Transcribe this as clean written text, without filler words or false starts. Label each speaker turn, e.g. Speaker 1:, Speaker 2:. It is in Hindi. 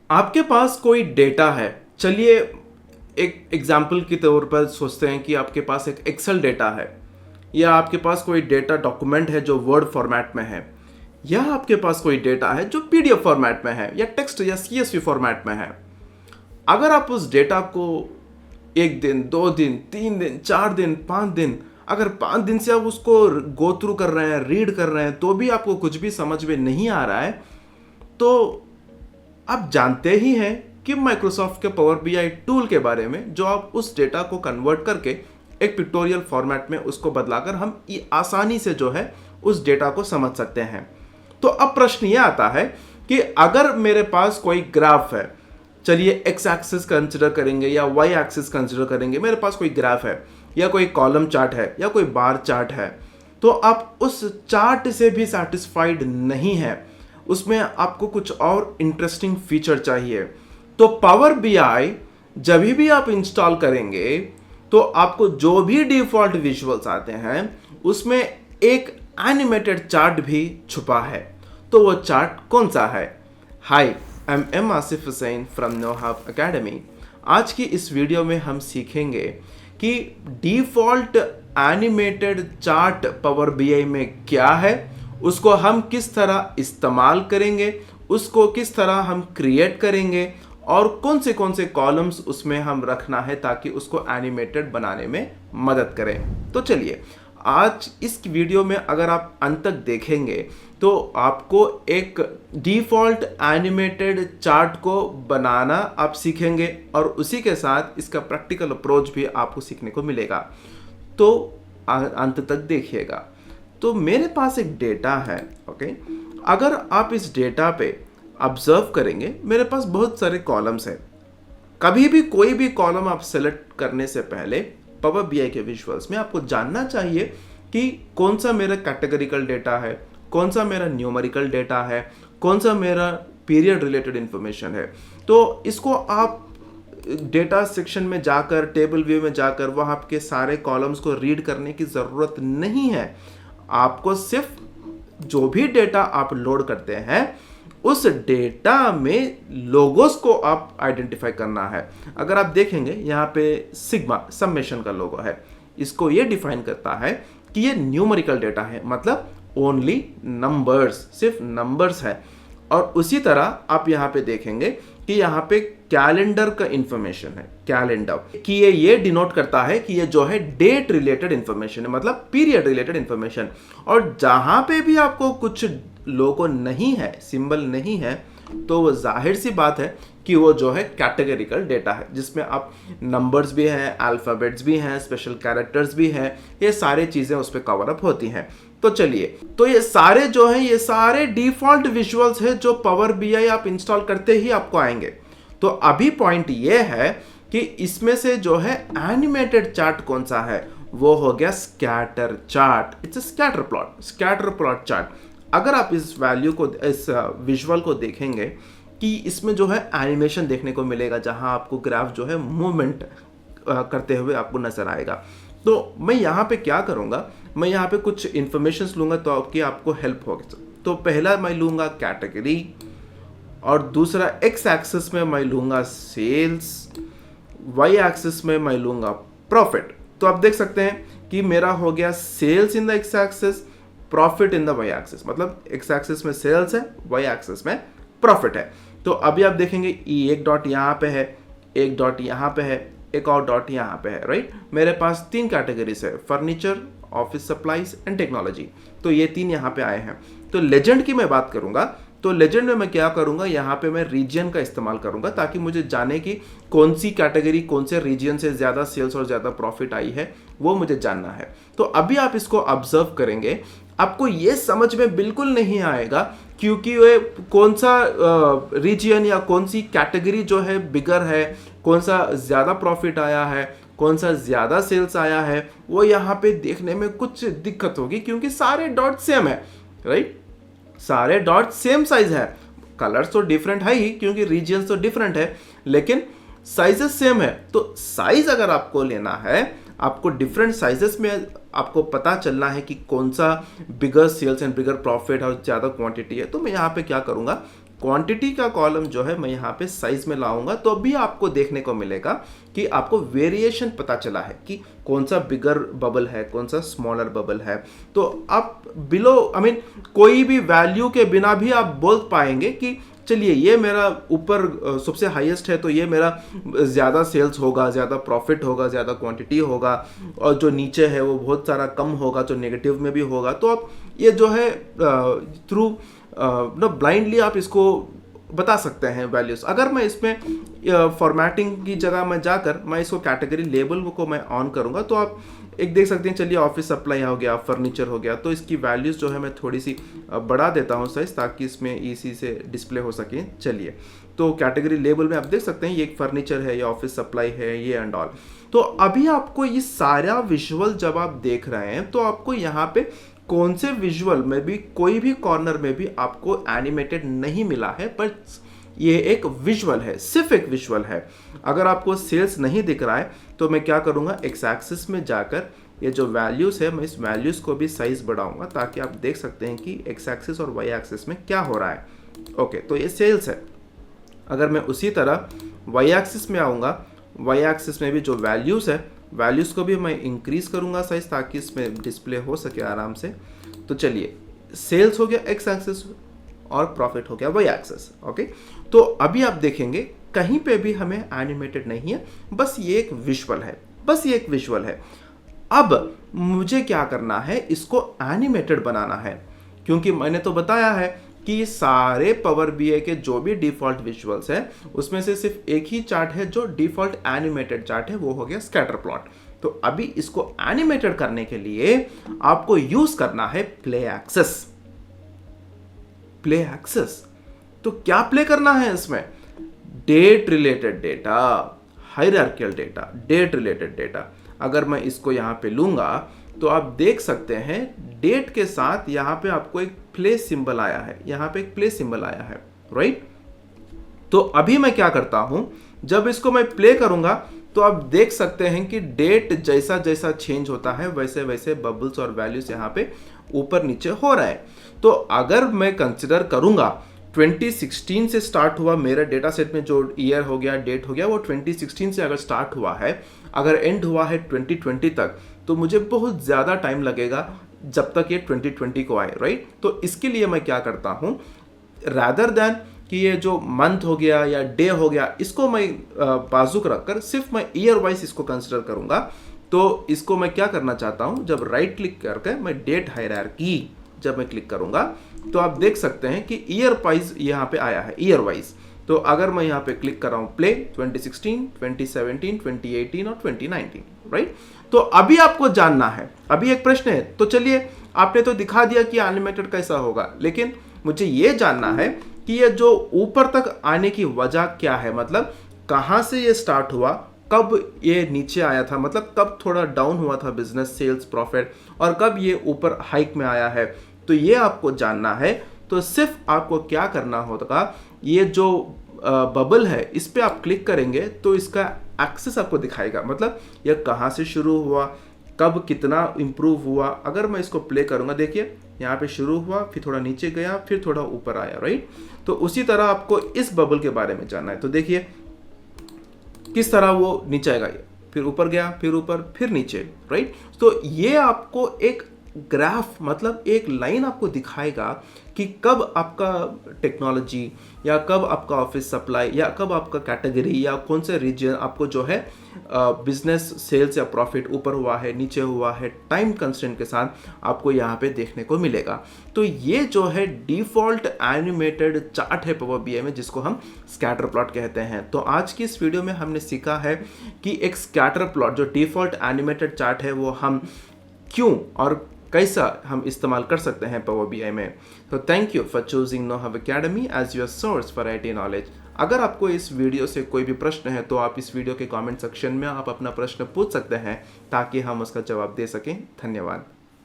Speaker 1: आपके पास कोई डेटा है। चलिए एक एग्जाम्पल के तौर पर सोचते हैं कि आपके पास एक एक्सेल डेटा है, या आपके पास कोई डेटा डॉक्यूमेंट है जो वर्ड फॉर्मेट में है, या आपके पास कोई डेटा है जो पीडीएफ फॉर्मेट में है, या टेक्स्ट या सीएसवी फॉर्मेट में है। अगर आप उस डेटा को 1 दिन, 2 दिन, 3 दिन, 4 दिन, 5 दिन, अगर 5 दिन से आप उसको गो थ्रू कर रहे हैं, रीड कर रहे हैं, तो भी आपको कुछ भी समझ में नहीं आ रहा है, तो आप जानते ही हैं कि माइक्रोसॉफ्ट के पावर बीआई टूल के बारे में, जो आप उस डेटा को कन्वर्ट करके एक पिक्टोरियल फॉर्मेट में उसको बदलाकर हम आसानी से जो है उस डेटा को समझ सकते हैं। तो अब प्रश्न यह आता है कि अगर मेरे पास कोई ग्राफ है, चलिए एक्स एक्सिस कंसिडर करेंगे या वाई एक्सिस कंसिडर करेंगे, मेरे पास कोई ग्राफ है या कोई कॉलम चार्ट है या कोई बार चार्ट है, तो आप उस चार्ट से भी सेटिस्फाइड नहीं है, उसमें आपको कुछ और इंटरेस्टिंग फीचर चाहिए। तो पावर बीआई जब भी आप इंस्टॉल करेंगे तो आपको जो भी डिफॉल्ट विजुअल्स आते हैं उसमें एक एनिमेटेड चार्ट भी छुपा है। तो वो चार्ट कौन सा है? Hi, I am am Asif Hussain from Nohab academy. आज की इस वीडियो में हम सीखेंगे कि default animated chart power BI में क्या है, उसको हम किस तरह इस्तेमाल करेंगे, उसको किस तरह हम क्रिएट करेंगे, और कौन से कॉलम्स उसमें हम रखना है ताकि उसको एनिमेटेड बनाने में मदद करें। तो चलिए, आज इस वीडियो में अगर आप अंत तक देखेंगे तो आपको एक डिफ़ॉल्ट एनिमेटेड चार्ट को बनाना आप सीखेंगे, और उसी के साथ इसका प्रैक्टिकल अप्रोच भी आपको सीखने को मिलेगा। तो अंत तक देखिएगा। तो मेरे पास एक डेटा है, ओके। अगर आप इस डेटा पे ऑब्जर्व करेंगे, मेरे पास बहुत सारे कॉलम्स हैं। कभी भी कोई भी कॉलम आप सेलेक्ट करने से पहले पावर बीआई के विजुअल्स में आपको जानना चाहिए कि कौन सा मेरा कैटेगरिकल डेटा है, कौन सा मेरा न्यूमेरिकल डेटा है, कौन सा मेरा पीरियड रिलेटेड इंफॉर्मेशन है। तो इसको आप डेटा सेक्शन में जाकर, टेबल व्यू में जाकर वहाँ के सारे कॉलम्स को रीड करने की ज़रूरत नहीं है। आपको सिर्फ जो भी डेटा आप लोड करते हैं उस डेटा में लोगोस को आप आइडेंटिफाई करना है। अगर आप देखेंगे यहाँ पे सिग्मा समेशन का लोगो है, इसको ये डिफाइन करता है कि ये न्यूमेरिकल डेटा है, मतलब ओनली नंबर्स, सिर्फ नंबर्स है। और उसी तरह आप यहाँ पे देखेंगे कि यहाँ पे कैलेंडर का इंफॉर्मेशन है, कैलेंडर कि ये डिनोट करता है कि ये जो है डेट रिलेटेड इंफॉर्मेशन है, मतलब पीरियड रिलेटेड इंफॉर्मेशन। और जहाँ पे भी आपको कुछ लोगो नहीं है, सिंबल नहीं है, तो वो जाहिर सी बात है कि वो जो है कैटेगरिकल डेटा है, जिसमें आप नंबर्स भी हैं, अल्फ़ाबेट्स भी हैं, स्पेशल कैरेक्टर्स भी हैं, ये सारे चीज़ें उस पर कवर अप होती हैं। तो चलिए, तो ये सारे जो हैं, ये सारे डिफ़ॉल्ट विजुअल्स है जो पावर बीआई आप इंस्टॉल करते ही आपको आएंगे। तो अभी पॉइंट ये है कि इसमें से जो है एनिमेटेड चार्ट कौन सा है, वो हो गया scatter chart. It's scatter plot chart. अगर आप इस वैल्यू को, इस विजुअल को देखेंगे कि इसमें जो है एनिमेशन देखने को मिलेगा, जहां आपको ग्राफ जो है मूवमेंट करते हुए आपको नजर आएगा। तो मैं यहाँ पे क्या करूँगा, मैं यहाँ पे कुछ इंफॉर्मेशन लूँगा तो आपको हेल्प होगी। तो पहला मैं लूँगा कैटेगरी, और दूसरा एक्स एक्सिस में मैं लूँगा सेल्स, वाई एक्सिस में मैं लूँगा प्रॉफिट। तो आप देख सकते हैं कि मेरा हो गया sales in the x axis, profit in the y axis, मतलब एक्स एक्सिस में सेल्स है, वाई एक्सिस में प्रॉफिट है। तो अभी आप देखेंगे एक डॉट यहाँ पे है, एक डॉट यहाँ पे है, एक और डॉट यहाँ पे है, राइट। मेरे पास 3 कैटेगरीज है, furniture, office supplies and technology. तो ये 3 यहाँ पे आए हैं। तो लेजेंड की मैं बात करूंगा, तो लेजेंड में मैं क्या करूंगा, यहाँ पे मैं रीजन का इस्तेमाल करूंगा ताकि मुझे जाने की कौन सी कैटेगरी, कौन से रीजन से ज़्यादा सेल्स और ज़्यादा प्रॉफिट आई है, वो मुझे जानना है। तो अभी आप इसको ऑब्जर्व करेंगे, आपको ये समझ में बिल्कुल नहीं आएगा क्योंकि वे कौन सा रीजन या कौन सी कैटेगरी जो है बिगर है, कौन सा ज़्यादा प्रॉफिट आया है, कौन सा ज़्यादा सेल्स आया है, वो यहाँ पे देखने में कुछ दिक्कत होगी क्योंकि सारे डॉट सेम है, राइट। सारे डॉट सेम साइज है, कलर्स तो डिफरेंट है ही क्योंकि रीजन्स तो डिफरेंट है, लेकिन साइजेस सेम है। तो साइज अगर आपको लेना है, आपको डिफरेंट साइजेस में आपको पता चलना है कि कौन सा बिगर सेल्स एंड बिगर प्रॉफिट और ज़्यादा क्वांटिटी है। तो मैं यहाँ पे क्या करूँगा, क्वांटिटी का कॉलम जो है मैं यहाँ पे साइज में लाऊंगा, तो भी आपको देखने को मिलेगा कि आपको वेरिएशन पता चला है कि कौन सा बिगर बबल है, कौन सा स्मॉलर बबल है। तो आप बिलो कोई भी वैल्यू के बिना भी आप बोल पाएंगे कि चलिए ये मेरा ऊपर सबसे हाईएस्ट है तो ये मेरा ज़्यादा सेल्स होगा, ज़्यादा प्रॉफिट होगा, ज़्यादा क्वांटिटी होगा, और जो नीचे है वो बहुत सारा कम होगा, जो नेगेटिव में भी होगा। तो आप ये जो है थ्रू ब्लाइंडली आप इसको बता सकते हैं वैल्यूज। अगर मैं इसमें फॉर्मेटिंग की जगह मैं जाकर मैं इसको कैटेगरी लेबल को मैं ऑन करूंगा, तो आप एक देख सकते हैं, चलिए ऑफिस सप्लाई हो गया, फर्नीचर हो गया, तो इसकी वैल्यूज जो है मैं थोड़ी सी बढ़ा देता हूं साइज, ताकि इसमें इजी से डिस्प्ले हो सके। चलिए, तो कैटेगरी लेबल में आप देख सकते हैं ये एक फर्नीचर है, ये ऑफिस सप्लाई है, ये एंड ऑल। तो अभी आपको ये सारा विजुअल जब आप देख रहे हैं, तो आपको यहाँ पे कौन से विजुअल में भी कोई भी कॉर्नर में भी आपको एनिमेटेड नहीं मिला है, पर ये एक विजुअल है, सिर्फ एक विजुअल है। अगर आपको सेल्स नहीं दिख रहा है तो मैं क्या करूंगा, एक्स एक्सिस में जाकर ये जो वैल्यूज है मैं इस वैल्यूज को भी साइज बढ़ाऊंगा, ताकि आप देख सकते हैं कि एक्स एक्सिस और वाई एक्सिस में क्या हो रहा है। ओके, तो ये सेल्स है। अगर मैं उसी तरह वाई एक्सिस में आऊँगा, वाई एक्सिस में भी जो वैल्यूज है, वैल्यूज को भी मैं इंक्रीज करूंगा साइज, ताकि इसमें डिस्प्ले हो सके आराम से। तो चलिए, सेल्स हो गया एक्स एक्सिस और प्रॉफिट हो गया वाई एक्सिस। ओके, तो अभी आप देखेंगे कहीं पे भी हमें एनिमेटेड नहीं है, बस ये एक विजुअल है, बस ये एक विजुअल है। अब मुझे क्या करना है, इसको एनिमेटेड बनाना है, क्योंकि मैंने तो बताया है कि सारे पावर बीआई के जो भी डिफॉल्ट विजुअल्स है उसमें से सिर्फ एक ही चार्ट है जो डिफॉल्ट एनिमेटेड चार्ट है, वो हो गया स्कैटर प्लॉट। तो अभी इसको एनिमेटेड करने के लिए आपको यूज करना है प्ले एक्सेस। प्ले एक्सेस, तो क्या प्ले करना है इसमें, date related data, hierarchical data, date related data. अगर मैं इसको यहां पे लूंगा तो आप देख सकते हैं डेट के साथ यहां पे आपको एक प्ले सिंबल आया है, यहां पे एक प्ले सिंबल आया है, राइट। तो अभी मैं क्या करता हूं, जब इसको मैं प्ले करूंगा तो आप देख सकते हैं कि डेट जैसा जैसा चेंज होता है वैसे वैसे बबल्स और वैल्यूज यहां पे ऊपर नीचे हो रहा है। तो अगर मैं कंसिडर करूंगा 2016 से स्टार्ट हुआ मेरा डेटा सेट में जो ईयर हो गया, डेट हो गया, वो 2016 से अगर स्टार्ट हुआ है, अगर एंड हुआ है 2020 तक, तो मुझे बहुत ज़्यादा टाइम लगेगा जब तक ये 2020 को आए, राइट। तो इसके लिए मैं क्या करता हूँ, रादर देन कि ये जो मंथ हो गया या डे हो गया, इसको मैं बाजुक रखकर सिर्फ मैं ईयर वाइज इसको कंसिडर करूँगा। तो इसको मैं क्या करना चाहता हूँ, जब राइट क्लिक करके मैं डेट हायरार्की जब मैं क्लिक करूँगा तो आप देख सकते हैं कि ईयर वाइज यहाँ पे आया है, ईयर वाइज। तो अगर मैं यहाँ पे क्लिक कर रहा हूँ प्ले, 2016, 2017, 2018 और 2019, राइट। तो अभी आपको जानना है, अभी एक प्रश्न है, तो चलिए, आपने तो दिखा दिया कि एनिमेटेड कैसा होगा, लेकिन मुझे ये जानना है कि ये जो ऊपर तक आने की वजह क्या है, मतलब कहाँ से ये स्टार्ट हुआ, कब ये नीचे आया था, मतलब कब थोड़ा डाउन हुआ था बिजनेस, सेल्स, प्रॉफिट, और कब ये ऊपर हाइक में आया है। तो ये आपको जानना है। तो सिर्फ आपको क्या करना होगा, ये जो बबल है इस पे आप क्लिक करेंगे तो इसका एक्सेस आपको दिखाएगा, मतलब ये कहाँ से शुरू हुआ, कब कितना इंप्रूव हुआ। अगर मैं इसको प्ले करूंगा, देखिए यहाँ पे शुरू हुआ, फिर थोड़ा नीचे गया, फिर थोड़ा ऊपर आया, राइट। तो उसी तरह आपको इस बबल के बारे में जानना है। तो देखिए किस तरह वो नीचे आएगा, फिर ऊपर गया, फिर ऊपर, फिर नीचे, राइट। तो ये आपको एक ग्राफ, मतलब एक लाइन आपको दिखाएगा कि कब आपका टेक्नोलॉजी या कब आपका ऑफिस सप्लाई या कब आपका कैटेगरी या कौन से रीजन आपको जो है बिजनेस, सेल्स या प्रॉफिट ऊपर हुआ है, नीचे हुआ है, टाइम कंस्ट्रेंट के साथ आपको यहाँ पे देखने को मिलेगा। तो ये जो है डिफॉल्ट एनिमेटेड चार्ट है पावर बीआई में, जिसको हम स्कैटर प्लॉट कहते हैं। तो आज की इस वीडियो में हमने सीखा है कि एक स्कैटर प्लॉट जो डिफॉल्ट एनिमेटेड चार्ट है वो हम क्यों और कैसा हम इस्तेमाल कर सकते हैं पावर बीआई में। तो thank you for choosing Know How Academy as your source for IT knowledge. अगर आपको इस वीडियो से कोई भी प्रश्न है तो आप इस वीडियो के कमेंट सेक्शन में आप अपना प्रश्न पूछ सकते हैं, ताकि हम उसका जवाब दे सकें। धन्यवाद।